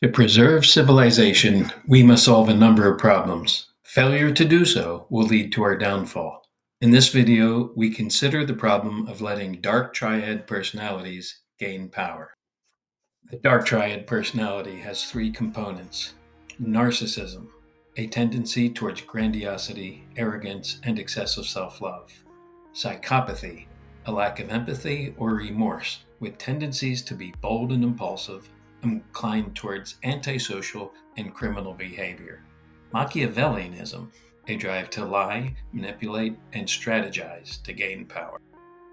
To preserve civilization, we must solve a number of problems. Failure to do so will lead to our downfall. In this video, we consider the problem of letting Dark Triad personalities gain power. The Dark Triad personality has three components: narcissism, a tendency towards grandiosity, arrogance, and excessive self love; psychopathy, a lack of empathy or remorse, with tendencies to be bold and impulsive, inclined towards antisocial and criminal behavior; Machiavellianism, a drive to lie, manipulate, and strategize to gain power.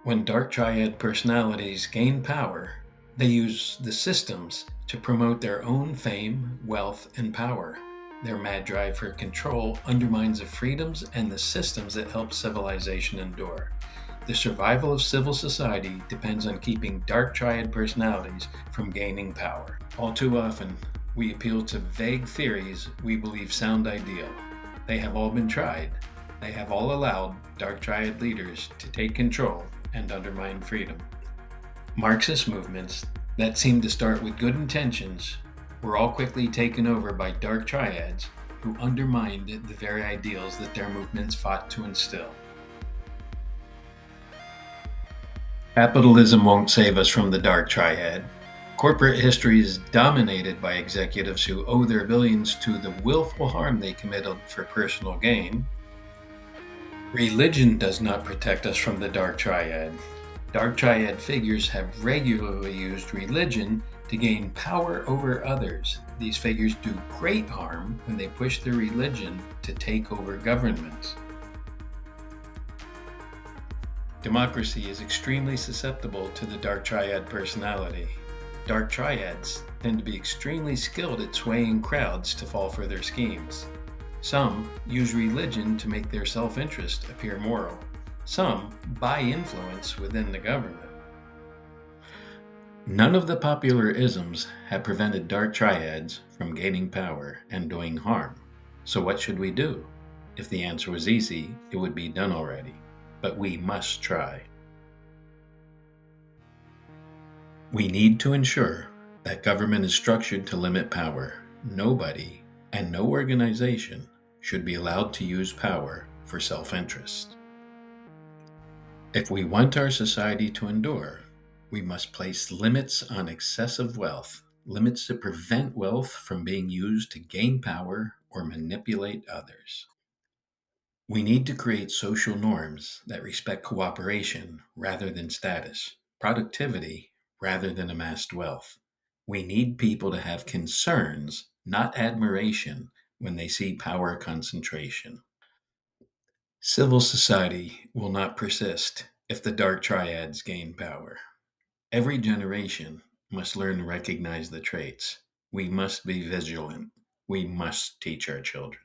When Dark Triad personalities gain power, they use the systems to promote their own fame, wealth, and power. Their mad drive for control undermines the freedoms and the systems that help civilization endure. The survival of civil society depends on keeping Dark Triad personalities from gaining power. All too often, we appeal to vague theories we believe sound ideal. They have all been tried. They have all allowed Dark Triad leaders to take control and undermine freedom. Marxist movements that seemed to start with good intentions were all quickly taken over by Dark Triads who undermined the very ideals that their movements fought to instill. Capitalism won't save us from the Dark Triad. Corporate history is dominated by executives who owe their billions to the willful harm they committed for personal gain. Religion does not protect us from the Dark Triad. Dark Triad figures have regularly used religion to gain power over others. These figures do great harm when they push their religion to take over governments. Democracy is extremely susceptible to the Dark Triad personality. Dark Triads tend to be extremely skilled at swaying crowds to fall for their schemes. Some use religion to make their self-interest appear moral. Some buy influence within the government. None of the popular isms have prevented Dark Triads from gaining power and doing harm. So what should we do? If the answer was easy, it would be done already. But we must try. We need to ensure that government is structured to limit power. Nobody and no organization should be allowed to use power for self-interest. If we want our society to endure, we must place limits on excessive wealth, limits to prevent wealth from being used to gain power or manipulate others. We need to create social norms that respect cooperation rather than status, productivity rather than amassed wealth. We need people to have concerns, not admiration, when they see power concentration. Civil society will not persist if the Dark Triads gain power. Every generation must learn to recognize the traits. We must be vigilant. We must teach our children.